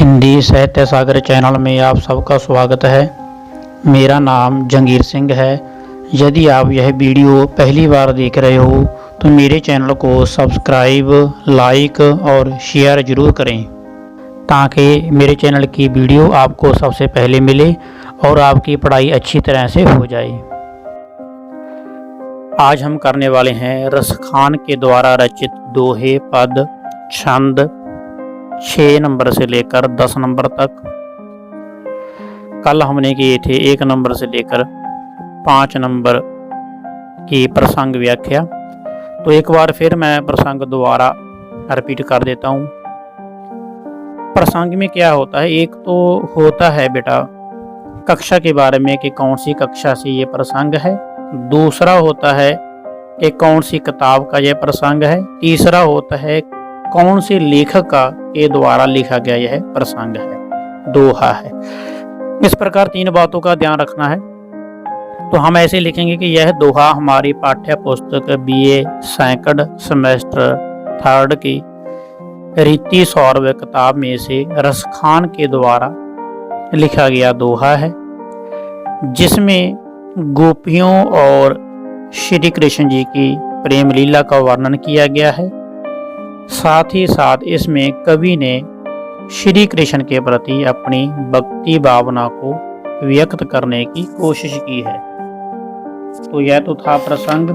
हिंदी साहित्य सागर चैनल में आप सबका स्वागत है। मेरा नाम जंगीर सिंह है। यदि आप यह वीडियो पहली बार देख रहे हो तो मेरे चैनल को सब्सक्राइब, लाइक और शेयर ज़रूर करें ताकि मेरे चैनल की वीडियो आपको सबसे पहले मिले और आपकी पढ़ाई अच्छी तरह से हो जाए। आज हम करने वाले हैं रसखान के द्वारा रचित दोहे, पद, छंद 6 नंबर से लेकर 10 नंबर तक। कल हमने किए थे 1 नंबर से लेकर 5 नंबर की प्रसंग व्याख्या। तो एक बार फिर मैं प्रसंग दोबारा रिपीट कर देता हूँ। प्रसंग में क्या होता है, एक तो होता है बेटा कक्षा के बारे में कि कौन सी कक्षा से ये प्रसंग है। दूसरा होता है कि कौन सी किताब का यह प्रसंग है। तीसरा होता है कौन से लेखक के द्वारा लिखा गया यह प्रसंग है, दोहा है। इस प्रकार 3 बातों का ध्यान रखना है। तो हम ऐसे लिखेंगे कि यह दोहा हमारी पाठ्य पुस्तक BA सेकंड सेमेस्टर 3rd की रीति सौरभ किताब में से रसखान के द्वारा लिखा गया दोहा है, जिसमें गोपियों और श्री कृष्ण जी की प्रेम लीला का वर्णन किया गया है। साथ ही साथ इसमें कवि ने श्री कृष्ण के प्रति अपनी भक्ति भावना को व्यक्त करने की कोशिश की है। तो यह तो था प्रसंग।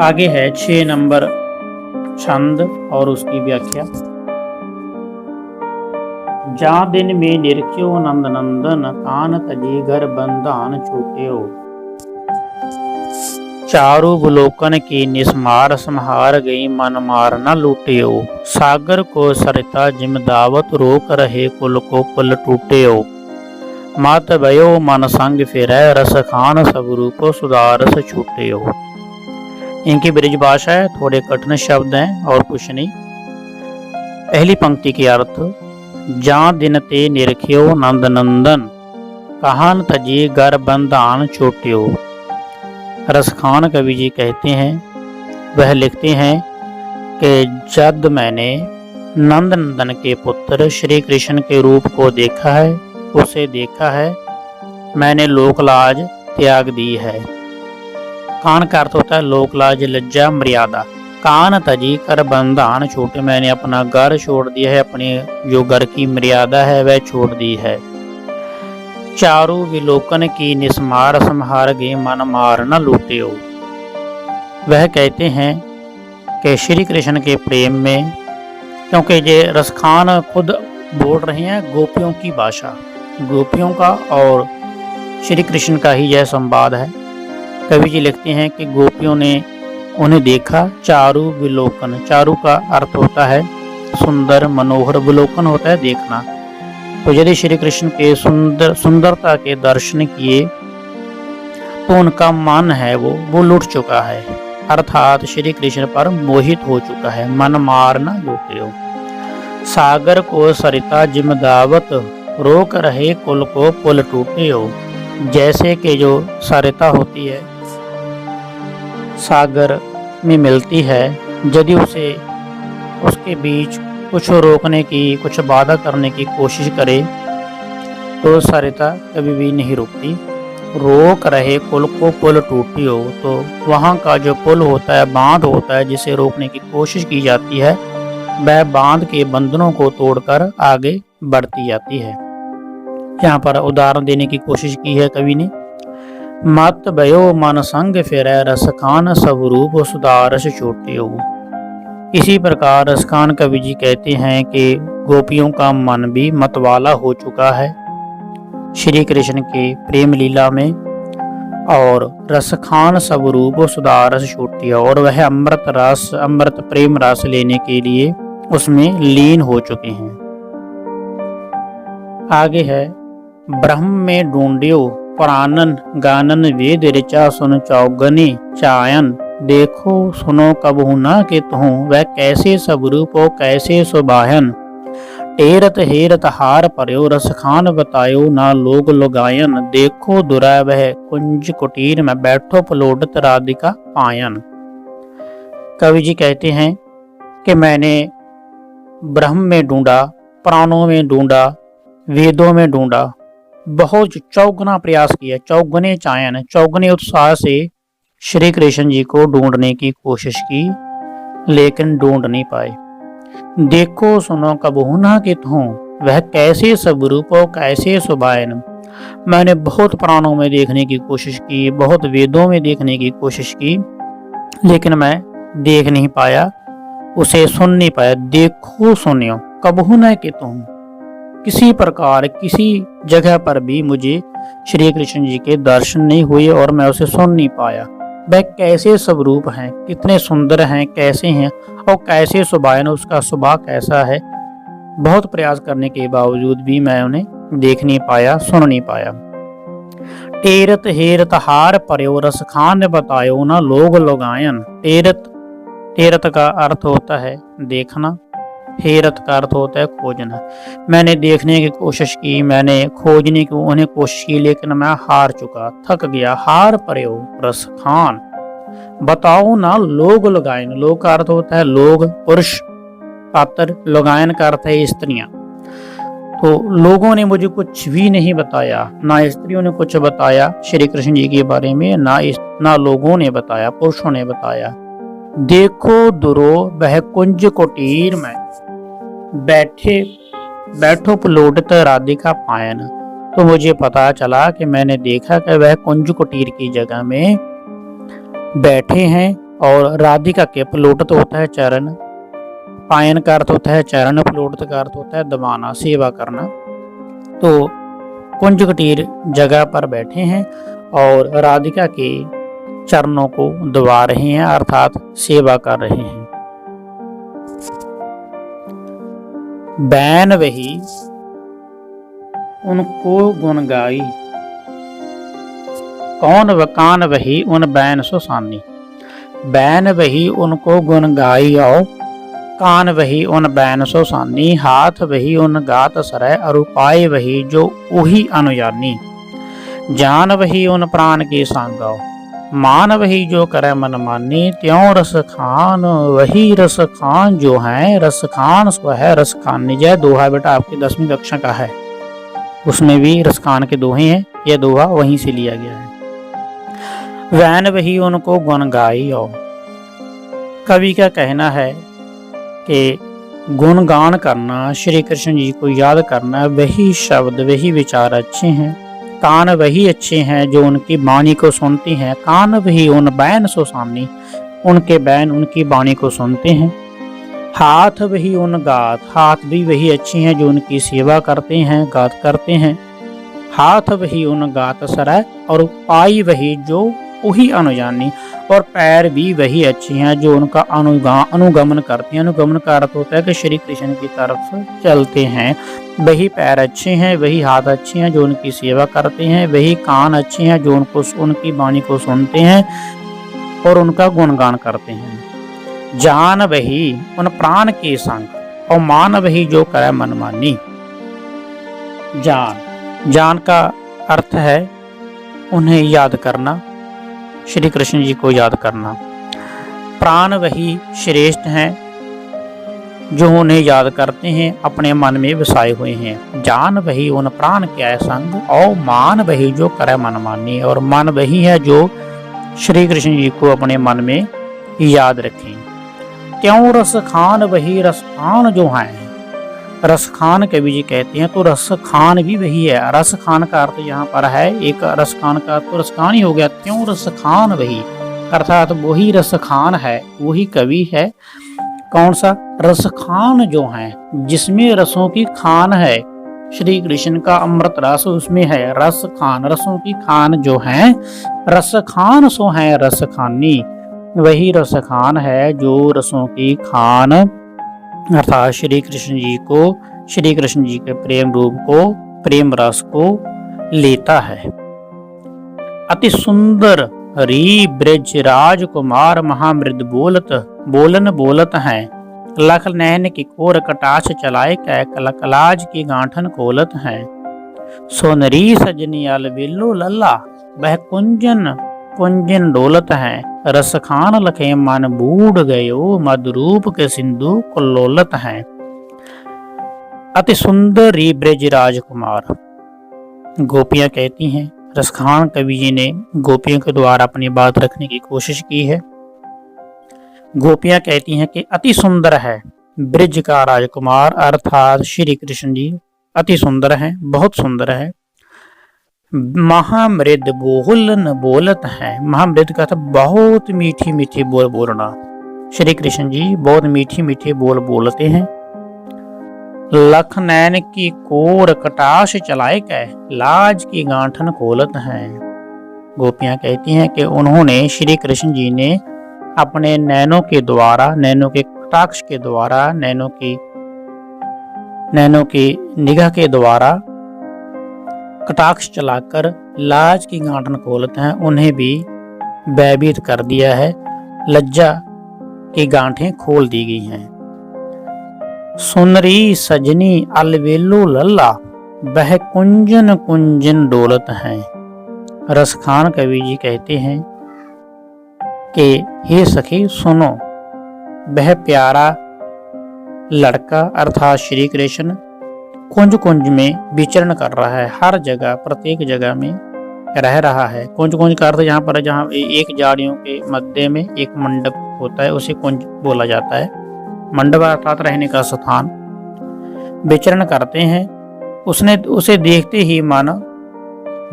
आगे है 6 नंबर छंद और उसकी व्याख्या। जा दिन में निरख्यो नंद नंदन, कान तजे घर बंधान छूट्यो। चारु बुलोकन की निस्मार संहार गई, मन मार न लूटियो। सागर को सरिता जिम दावत, रोक रहे कुल को पुल टूटियो। मत भयो मन संग फिरै, रसखान सब रूपो सुधारस छूटियो। इनकी ब्रिज भाषा है, थोड़े कठिन शब्द हैं और कुछ नहीं। पहली पंक्ति के अर्थ, जा दिन ते निरख्यो नंद नंदन, कहान तजी घर बंधान छूटियो। रसखान कवि जी कहते हैं, वह लिखते हैं कि जब मैंने नंद नंदन के पुत्र श्री कृष्ण के रूप को देखा है, उसे देखा है, मैंने लोकलाज त्याग दी है। कान का अर्थ होता है लोकलाज, लज्जा, मर्यादा। कान तजी कर बंधान छूटे, मैंने अपना घर छोड़ दिया है, अपनी जो घर की मर्यादा है वह छोड़ दी है। चारु विलोकन की निस्मार संहार गए, मन मार न लूटियो। वह कहते हैं कि श्री कृष्ण के प्रेम में, क्योंकि ये रसखान खुद बोल रहे हैं गोपियों की भाषा, गोपियों का और श्री कृष्ण का ही यह संवाद है। कवि जी लिखते हैं कि गोपियों ने उन्हें देखा। चारु विलोकन, चारु का अर्थ होता है सुंदर, मनोहर, विलोकन होता है देखना। तो यदि श्री कृष्ण के सुंदरता के दर्शन किए तो उनका मन है वो लुट चुका है, अर्थात श्री कृष्ण पर मोहित हो चुका है। मन मार न लूटियो। सागर को सरिता जिम दावत, रोक रहे कुल को पुल टूटियो। जैसे कि जो सरिता होती है सागर में मिलती है, यदि उसके बीच कुछ रोकने की, कुछ बाधा करने की कोशिश करे तो सरिता कभी भी नहीं रुकती। रोक रहे कुल को पुल टूटियो, तो वहाँ का जो पुल होता है, बांध होता है, जिसे रोकने की कोशिश की जाती है, वह बांध के बंधनों को तोड़कर आगे बढ़ती जाती है। यहाँ पर उदाहरण देने की कोशिश की है कवि ने। मत भयो मन संग फिरै, रसखान सब रूप सुधारस छूटियो। इसी प्रकार रसखान कवि जी कहते हैं कि गोपियों का मन भी मतवाला हो चुका है श्री कृष्ण के प्रेम लीला में, और रसखान सब रूप सुधारस छूटिया, और वह अमृत प्रेम रस लेने के लिए उसमें लीन हो चुके हैं। आगे है, ब्रह्म में ढूंढियो प्राणन, गानन वेद ऋचा सुन चौगनी चायन। देखो सुनो कबहु न कि तुहूँ, वह कैसे सब रूपो कैसे सुबाहन। टेरत हेरत हार पर्यो, रसखान बतायो ना लोग लुगायन। देखो दुरा वह कुंज कुटीर में, बैठो पलोडत राधिका पायन। कवि जी कहते हैं कि मैंने ब्रह्म में ढूंढा, प्राणों में ढूंढा, वेदों में ढूंढा, बहुत चौगुना प्रयास किया, चौगुने चायन, चौगुने उत्साह से श्री कृष्ण जी को ढूंढने की कोशिश की, लेकिन ढूंढ नहीं पाए। देखो सुनो कबहु ना कित हूँ, वह कैसे स्वरूप और कैसे सुबायन। मैंने बहुत प्राणों में देखने की कोशिश की, बहुत वेदों में देखने की कोशिश की, लेकिन मैं देख नहीं पाया, उसे सुन नहीं पाया। देखो सुनियो कबहु न कित हूँ, किसी प्रकार किसी जगह पर भी मुझे श्री कृष्ण जी के दर्शन नहीं हुए और मैं उसे सुन नहीं पाया। वह कैसे स्वरूप हैं, कितने सुंदर हैं, कैसे हैं और कैसे सुभायन, उसका स्वभाव कैसा है। बहुत प्रयास करने के बावजूद भी मैं उन्हें देख नहीं पाया, सुन नहीं पाया। टेरत हेरत हार पर्यो रस खान बतायो ना लोग लोगायन। टेरत का अर्थ होता है देखना, हेरत का अर्थ होता है खोजना। मैंने देखने की कोशिश की, मैंने खोजने की उन्हें कोशिश की, लेकिन मैं हार चुका, थक गया। हार पर्यो रस खान बताओ ना लोग लोगायन। लोग का अर्थ होता है लोग, पुरुष पात्र, लोगायन का अर्थ है स्त्रियां। तो लोगों ने मुझे कुछ भी नहीं बताया, ना स्त्रियों ने कुछ बताया श्री कृष्ण जी के बारे में, ना लोगों ने बताया, पुरुषों ने बताया। देखो दुरो वह कुंज कुटीर में बैठो पलोटत राधिका पायन। तो मुझे पता चला कि मैंने देखा कि वह कुंज कुटीर की जगह में बैठे हैं और राधिका के, पलोटत होता है चरण, पायन का अर्थ होता है चरण, पलोटत का अर्थ होता है दबाना, सेवा करना। तो कुंज कुटीर जगह पर बैठे हैं और राधिका के चरणों को दबा रहे हैं, अर्थात सेवा कर रहे हैं। बैन वही उनको गुण गाई, कौन वकान वही उन बैन सुसानी। बैन वही उनको गुण गाई आओ, कान वही उन बैन सुसानी। हाथ वही उन गात सरय, और उपाय वही जो उही अनुजानी। जान वही उन प्राण के सांगाओ, मान वही जो करे मन मानी। त्यों रस खान वही रस खान जो है, रस खान सो है रस खान। निजय दोहा बेटा आपकी 10वीं कक्षा का है, उसमें भी रस खान के दोहे हैं, यह दोहा वहीं से लिया गया है। वैन वही उनको गुण गाई। और कवि का कहना है कि गुणगान करना, श्री कृष्ण जी को याद करना, वही शब्द वही विचार अच्छे हैं। कान वही अच्छे हैं जो उनकी वाणी को सुनते हैं। कान वही उन बैन सुसानी, उनके बैन उनकी वाणी को सुनते हैं। हाथ वही उन गात, हाथ भी वही अच्छे हैं जो उनकी सेवा करते हैं, गात करते हैं। हाथ वही उन गात सरय, और पाई वही जो वही अनुजानी। और पैर भी वही अच्छे हैं जो उनका अनुगमन करते हैं। अनुगमन का अर्थ होता है कि श्री कृष्ण की तरफ चलते हैं। वही पैर अच्छे हैं, वही हाथ अच्छे हैं जो उनकी सेवा करते हैं। वही कान अच्छे हैं जो उनकी वाणी को सुनते हैं और उनका गुणगान करते हैं। जान वही उन प्राण के संग, और मान वही जो करे मनमानी। जान का अर्थ है उन्हें याद करना, श्री कृष्ण जी को याद करना। प्राण वही श्रेष्ठ हैं जो उन्हें याद करते हैं, अपने मन में बसाए हुए हैं। जान वही उन प्राण के संग, और मान वही जो करे मनमानी। और मन वही है जो श्री कृष्ण जी को अपने मन में याद रखें। क्यों रस खान वही रस खान जो हैं, रस खान कवि जी कहते हैं, तो रस खान भी वही है। रस खान का अर्थ यहाँ पर है, एक रस खान का तो रस खान ही हो गया। क्यों रस खान वही, अर्थात वही रस खान है, वही कवि है। कौन सा रस खान जो है, जिसमें रसों की खान है, श्री कृष्ण का अमृत रस उसमें है। रस खान, रसों की खान जो है, रस खान सो है रस खानी। वही रस खान है जो रसों की खान, अर्थात श्री कृष्ण जी को, श्री कृष्ण जी के प्रेम रूप को, प्रेम रस को लेता है। अति सुंदर हरि ब्रज राजकुमार महामृद बोलन बोलत हैं। लख नैन की कोर कटाक्ष चलाए, कै कलकलाज की गांठन खोलत हैं। सोनरी सजनी अलबेलो लल्ला, वह कुंजन डोलत हैं। रस खान लखे मन बूढ़ गयो, मधुरूप के सिंधु कुल्लोलत हैं। अति सुंदरी ब्रज राजकुमार। गोपियां कहती हैं, रसखान कवि जी ने गोपियों के द्वारा अपनी बात रखने की कोशिश की है। गोपियां कहती हैं कि अति सुंदर है ब्रज का राजकुमार, अर्थात श्री कृष्ण जी अति सुंदर हैं, बहुत सुंदर है। महामृद बोलन बोलत है। महामृद का था बहुत मीठी मीठी बोल बोलना। श्री कृष्ण जी बहुत मीठी मीठी बोल बोलते हैं। लख नैन की कोर कटाश चलाए कै, लाज की गांठन खोलत हैं। गोपियां कहती हैं कि उन्होंने श्री कृष्ण जी ने अपने नैनों के द्वारा, नैनों के कटाक्ष के द्वारा, नैनों की निगाह के द्वारा कटाक्ष चलाकर लाज की गांठन खोलते हैं, उन्हें भी भयभीत कर दिया है, लज्जा की गांठें खोल दी गई हैं। सुनरी सजनी अलवेलो लल्ला, बह कुंजन कुंजन डोलत हैं। रसखान कवि जी कहते हैं कि हे सखी सुनो, वह प्यारा लड़का अर्थात श्री कृष्ण कुंज कुंज में विचरण कर रहा है, हर जगह प्रत्येक जगह में रह रहा है। कुंज कुंज का अर्थ यहाँ पर जहाँ एक झाड़ियों के मध्य में एक मंडप होता है उसे कुंज बोला जाता है। मंडप अर्थात रहने का स्थान। विचरण करते हैं, उसे देखते ही मन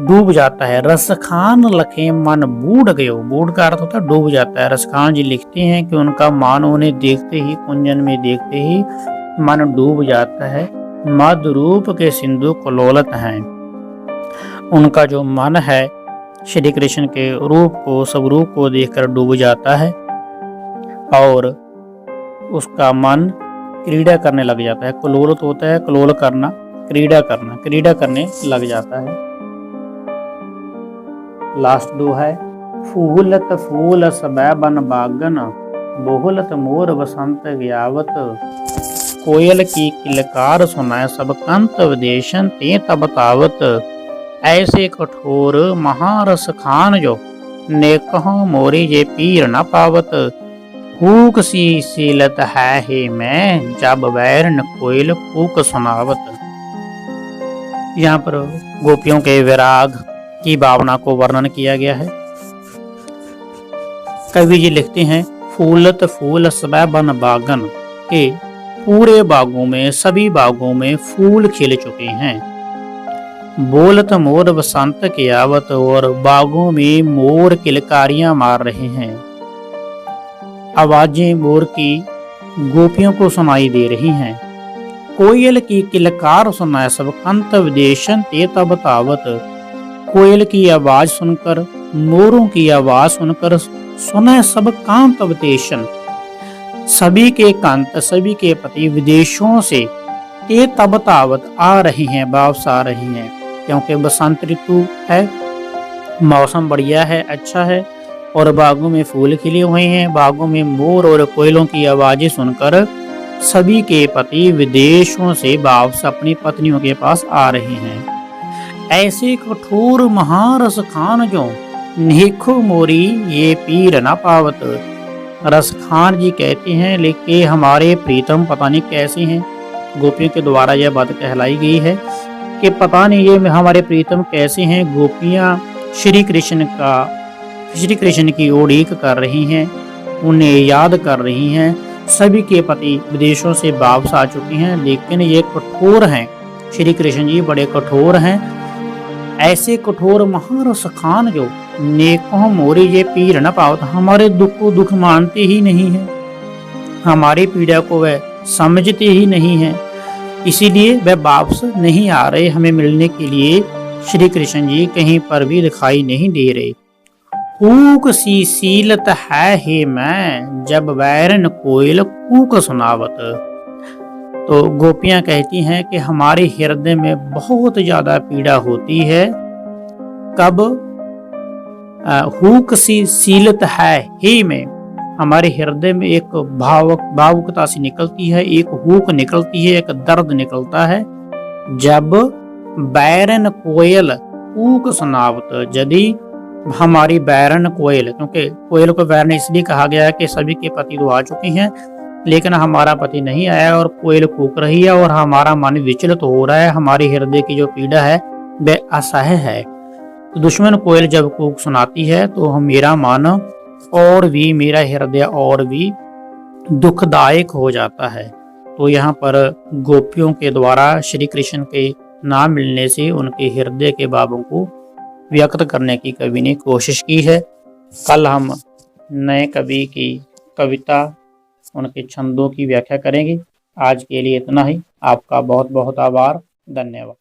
डूब जाता है। रसखान लखे मन बूढ़ गयो। बूढ़ का अर्थ होता है डूब जाता है। रसखान जी लिखते हैं कि उनका मन उन्हें देखते ही, कुंजन में देखते ही मन डूब जाता है। मद रूप के सिंधु कलोलत हैं। उनका जो मन है श्री कृष्ण के रूप को, सब रूप को देखकर डूब जाता है और उसका मन क्रीड़ा करने लग जाता है। कलोलत होता है कलोल करना, क्रीड़ा करने लग जाता है। लास्ट दो है, फूलत फूल सबै बन बागन, बहुलत मोर बसंत गयावत, कोयल की किलकार सुनाए सब कंत विदेशन ते तब तावत, ऐसे कठोर महारस खान जो नेकह मोरी जे पीर न पावत, कूक सी सीलत है हे मैं, जब बैर न कोयल कूक सुनावत। यहाँ पर गोपियों के विराग की भावना को वर्णन किया गया है। कवि जी लिखते हैं, फूलत फूल सबै बन बागन, के पूरे बागों में, सभी बागों में फूल खिल चुके हैं। बोलत मोर बसंत की आवत, और बागों में मोर किलकारियां मार रहे हैं। आवाजें मोर की गोपियों को सुनाई दे रही हैं। कोयल की किलकार सुनाए सब कंत विदेशन ते तब तावत, कोयल की आवाज सुनकर, मोरों की आवाज सुनकर सुने सब कांत विदेशन, सभी के कांत, सभी के पति विदेशों से ते तब तावत आ रही हैं, वापस आ रही हैं। क्योंकि बसंत ऋतु है, मौसम बढ़िया है, अच्छा है और बागों में फूल खिले हुए हैं। बागों में मोर और कोयलों की आवाजें सुनकर सभी के पति विदेशों से वापस अपनी पत्नियों के पास आ रहे हैं। ऐसे कठोर महारस खान जो नेखो मोरी ये पीर न पावत। रस खान जी कहते हैं, लेकिन हमारे प्रीतम पता नहीं कैसे हैं। गोपियों के द्वारा यह बात कहलाई गई है कि पता नहीं ये हमारे प्रीतम कैसे हैं। गोपियां श्री कृष्ण की उड़ीक कर रही हैं, उन्हें याद कर रही हैं। सभी के पति विदेशों से वापस आ चुके हैं, लेकिन ये कठोर हैं। श्री कृष्ण जी बड़े कठोर हैं। ऐसे कठोर महारस खान जो नेकों मोरी ये पीर न पावत, हमारे दुख को दुख मानते ही नहीं है, हमारी पीड़ा को वह समझते ही नहीं है, इसीलिए वह वापस नहीं आ रहे हमें मिलने के लिए। श्री कृष्ण जी कहीं पर भी दिखाई नहीं दे रहे। कूक सी सीलत है हे मैं, जब बैरन कोयल कूक सुनावत। तो गोपियां कहती हैं कि हमारे हृदय में बहुत ज्यादा पीड़ा होती है। कब हुक सी सीलत है हे में, हमारे हृदय में एक भावुकता सी निकलती है, एक हुक निकलती है, एक दर्द निकलता है। जब बैरन कोयल कूक सुनावत, यदि हमारी बैरन कोयल, क्योंकि कोयल को बैरन इसलिए कहा गया है कि सभी के पति तो आ चुके हैं, लेकिन हमारा पति नहीं आया और कोयल कूक रही है और हमारा मन विचलित हो रहा है। हमारी हृदय की जो पीड़ा है वह असह्य है। तो दुश्मन कोयल जब कूक सुनाती है तो मेरा मन और भी, मेरा हृदय और भी दुखदायक हो जाता है। तो यहाँ पर गोपियों के द्वारा श्री कृष्ण के ना मिलने से उनके हृदय के भावों को व्यक्त करने की कवि ने कोशिश की है। कल हम नए कवि की कविता, उनके छंदों की व्याख्या करेंगे। आज के लिए इतना ही। आपका बहुत बहुत आभार। धन्यवाद।